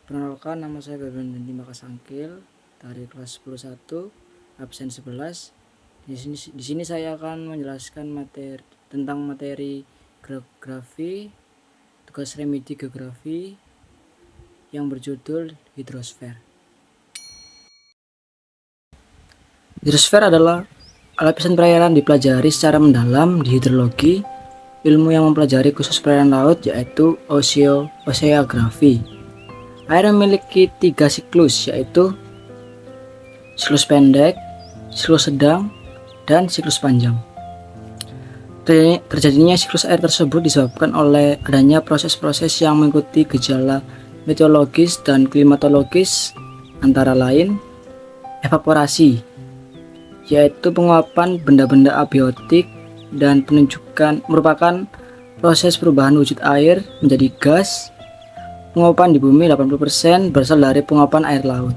Perkenalkan, nama saya Beben Dimas Sangkil dari kelas 10-1 absen 11. Di sini saya akan menjelaskan tentang materi geografi, tugas remedi geografi yang berjudul hidrosfer. Hidrosfer adalah lapisan perairan dipelajari secara mendalam di hidrologi, ilmu yang mempelajari khusus perairan laut, yaitu oceanografi. Air memiliki 3 siklus, yaitu siklus pendek, siklus sedang, dan siklus panjang. Terjadinya siklus air tersebut disebabkan oleh adanya proses-proses yang mengikuti gejala meteorologis dan klimatologis, antara lain evaporasi, yaitu penguapan benda-benda abiotik, dan penunjukan merupakan proses perubahan wujud air menjadi gas. Penguapan di bumi 80% berasal dari penguapan air laut.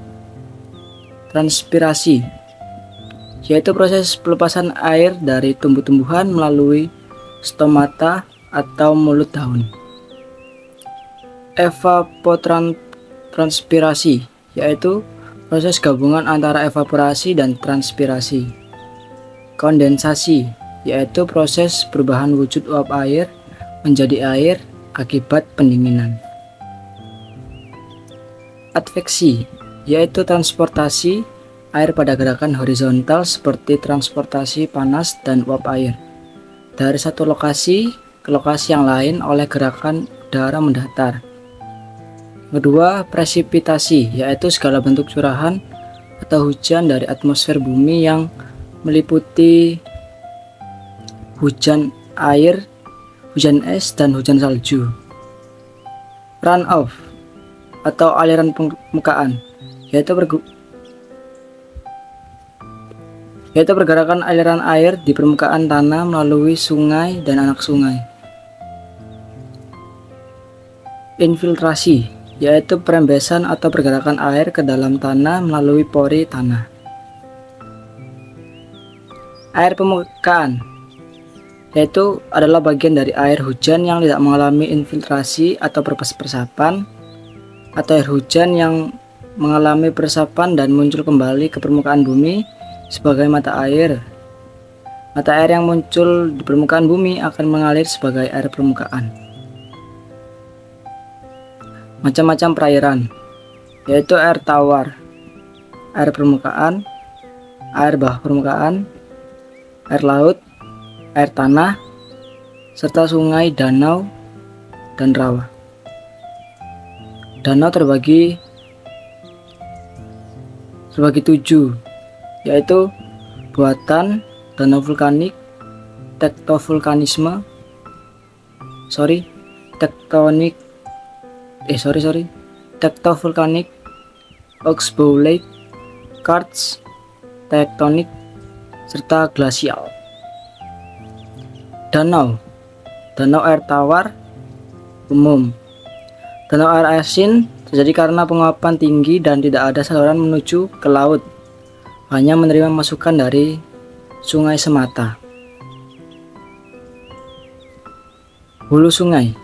Transpirasi, yaitu proses pelepasan air dari tumbuh-tumbuhan melalui stomata atau mulut daun. Evapotranspirasi, yaitu proses gabungan antara evaporasi dan transpirasi. Kondensasi, yaitu proses perubahan wujud uap air menjadi air akibat pendinginan. Adveksi, yaitu transportasi air pada gerakan horizontal seperti transportasi panas dan uap air dari satu lokasi ke lokasi yang lain oleh gerakan udara mendatar. Kedua, presipitasi, yaitu segala bentuk curahan atau hujan dari atmosfer bumi yang meliputi hujan air, hujan es, dan hujan salju. Runoff atau aliran permukaan, yaitu pergerakan aliran air di permukaan tanah melalui sungai dan anak sungai. Infiltrasi, yaitu perembesan atau pergerakan air ke dalam tanah melalui pori tanah. Air permukaan, yaitu adalah bagian dari air hujan yang tidak mengalami infiltrasi atau peresapan, atau air hujan yang mengalami peresapan dan muncul kembali ke permukaan bumi sebagai mata air. Mata air yang muncul di permukaan bumi akan mengalir sebagai air permukaan. Macam-macam perairan, yaitu air tawar, air permukaan, air bawah permukaan, air laut, air tanah, serta sungai, danau, dan rawa. Danau terbagi 7, yaitu buatan, danau vulkanik, tektovulkanik, oxbow lake, karst, tektonik, serta glasial. Danau air tawar umum. Danau air asin terjadi karena penguapan tinggi dan tidak ada saluran menuju ke laut, hanya menerima masukan dari sungai semata. Hulu sungai,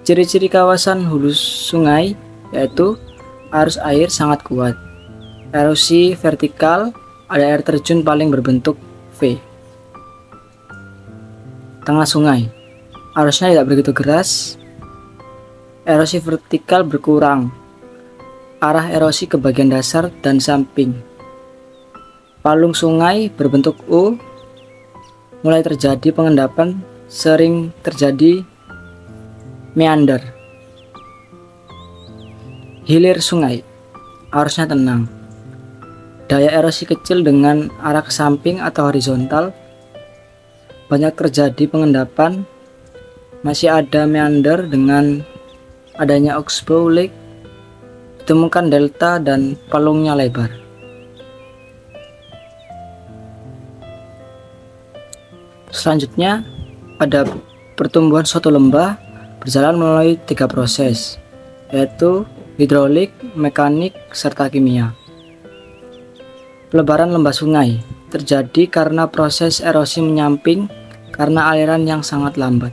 ciri-ciri kawasan hulu sungai yaitu arus air sangat kuat, erosi vertikal, ada air terjun paling berbentuk V. Tengah sungai, arusnya tidak begitu deras, erosi vertikal berkurang, arah erosi ke bagian dasar dan samping. Palung sungai berbentuk U, mulai terjadi pengendapan, sering terjadi meander. Hilir sungai, arusnya tenang, daya erosi kecil dengan arah ke samping atau horizontal, banyak terjadi pengendapan, masih ada meander. Dengan adanya oxbow lake ditemukan delta dan palungnya lebar. Selanjutnya ada pertumbuhan suatu lembah berjalan melalui 3 proses, yaitu hidrolik, mekanik, serta kimia. Pelebaran lembah sungai terjadi karena proses erosi menyamping karena aliran yang sangat lambat.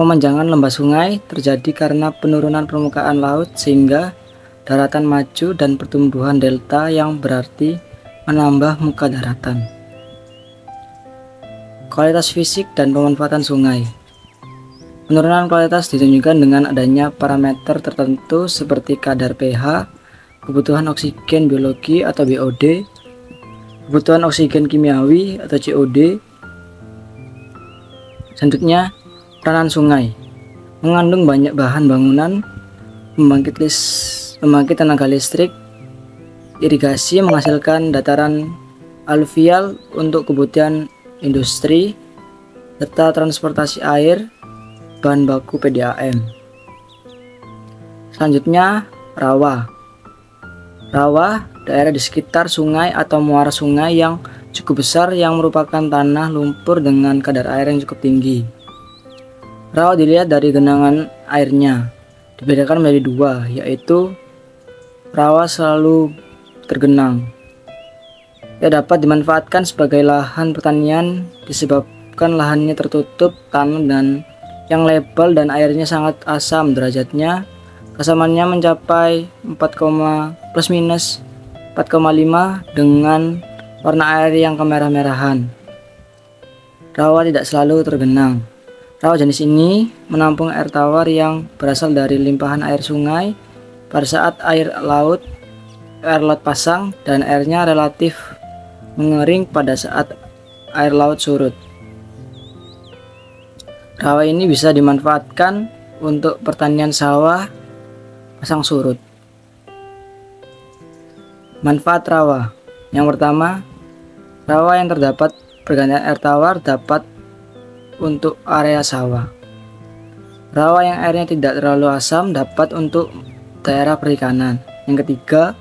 Pemanjangan lembah sungai terjadi karena penurunan permukaan laut sehingga daratan maju dan pertumbuhan delta yang berarti menambah muka daratan. Kualitas fisik dan pemanfaatan sungai. Penurunan kualitas ditunjukkan dengan adanya parameter tertentu seperti kadar pH, kebutuhan oksigen biologi atau BOD, kebutuhan oksigen kimiawi atau COD. Selanjutnya, peranan sungai mengandung banyak bahan bangunan, pembangkit tenaga listrik, irigasi menghasilkan dataran aluvial untuk kebutuhan industri, serta transportasi air, bahan baku PDAM. Selanjutnya, rawa. Rawa, daerah di sekitar sungai atau muara sungai yang cukup besar yang merupakan tanah lumpur dengan kadar air yang cukup tinggi. Rawa dilihat dari genangan airnya, dibedakan menjadi dua, yaitu rawa selalu tergenang. Ia dapat dimanfaatkan sebagai lahan pertanian disebabkan lahannya tertutup tanah dan yang lebar dan airnya sangat asam derajatnya. Keasamannya mencapai 4, plus minus 4,5 dengan warna air yang kemerah-merahan. Rawa tidak selalu tergenang. Rawa jenis ini menampung air tawar yang berasal dari limpahan air sungai pada saat air laut pasang dan airnya relatif mengering pada saat air laut surut. Rawa ini bisa dimanfaatkan untuk pertanian sawah pasang surut. Manfaat rawa. Yang pertama, rawa yang terdapat pergantian air tawar dapat untuk area sawah. Rawa yang airnya tidak terlalu asam dapat untuk daerah perikanan. Yang ketiga,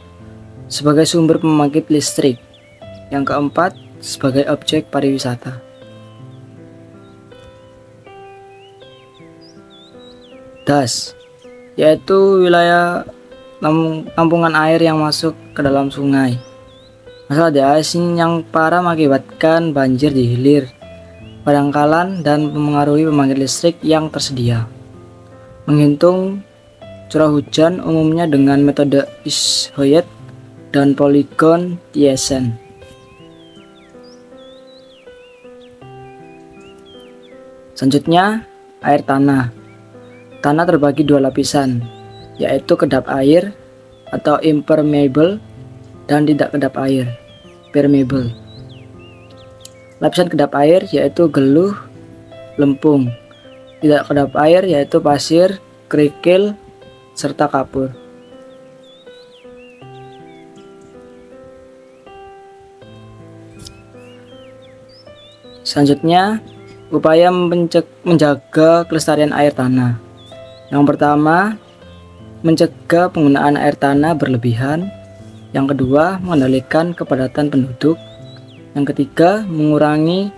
sebagai sumber pembangkit listrik. Yang keempat, sebagai objek pariwisata. Das, yaitu wilayah tampungan air yang masuk ke dalam sungai. Masalah das yang parah mengakibatkan banjir di hilir, pendangkalan, dan mempengaruhi pembangkit listrik yang tersedia. Menghitung curah hujan umumnya dengan metode Is-Hoyt dan poligon Thiessen. Selanjutnya, air tanah. Tanah terbagi dua lapisan, yaitu kedap air atau impermeable dan tidak kedap air, permeable. Lapisan kedap air yaitu geluh, lempung. Tidak kedap air yaitu pasir, kerikil, serta kapur. Selanjutnya, upaya menjaga kelestarian air tanah. Yang pertama, mencegah penggunaan air tanah berlebihan. Yang kedua, mengendalikan kepadatan penduduk. Yang ketiga, mengurangi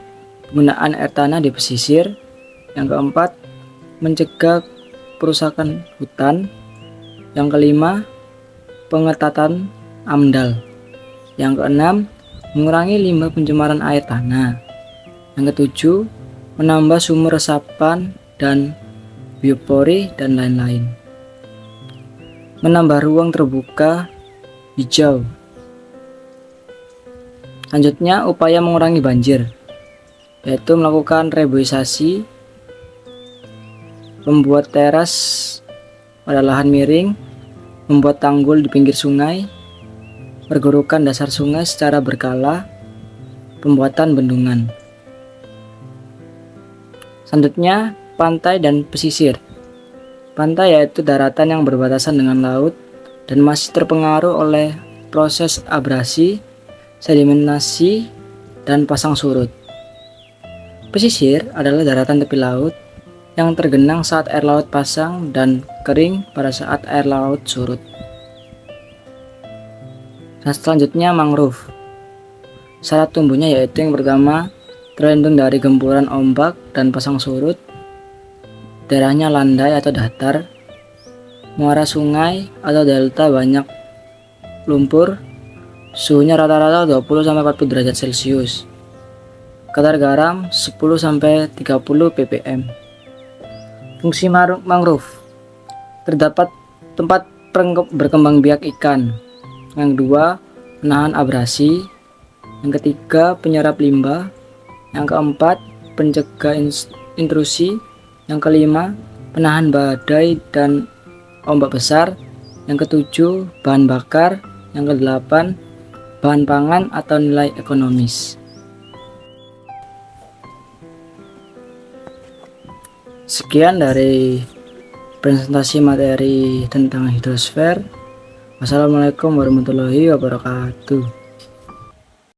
penggunaan air tanah di pesisir. Yang keempat, mencegah perusakan hutan. Yang kelima, pengetatan AMDAL. Yang keenam, mengurangi limbah pencemaran air tanah. Yang ketujuh, menambah sumur resapan dan biopori dan lain-lain. Menambah ruang terbuka hijau. Selanjutnya, upaya mengurangi banjir, yaitu melakukan reboisasi, membuat teras pada lahan miring, membuat tanggul di pinggir sungai, pergerukan dasar sungai secara berkala, pembuatan bendungan. Selanjutnya, pantai dan pesisir. Pantai yaitu daratan yang berbatasan dengan laut dan masih terpengaruh oleh proses abrasi, sedimentasi, dan pasang surut. Pesisir adalah daratan tepi laut yang tergenang saat air laut pasang dan kering pada saat air laut surut. Nah, selanjutnya mangrove. Syarat tumbuhnya yaitu yang pertama, terlindung dari gempuran ombak dan pasang surut. Daerahnya landai atau datar. Muara sungai atau delta banyak lumpur. Suhunya rata-rata 20-40 derajat Celcius. Kadar garam 10-30 ppm. Fungsi mangrove. Terdapat tempat berkembang biak ikan. Yang kedua, menahan abrasi. Yang ketiga, penyerap limbah. Yang keempat, pencegah intrusi. Yang kelima, penahan badai dan ombak besar. Yang ketujuh, bahan bakar. Yang kedelapan, bahan pangan atau nilai ekonomis. Sekian dari presentasi materi tentang hidrosfer. Wassalamualaikum warahmatullahi wabarakatuh.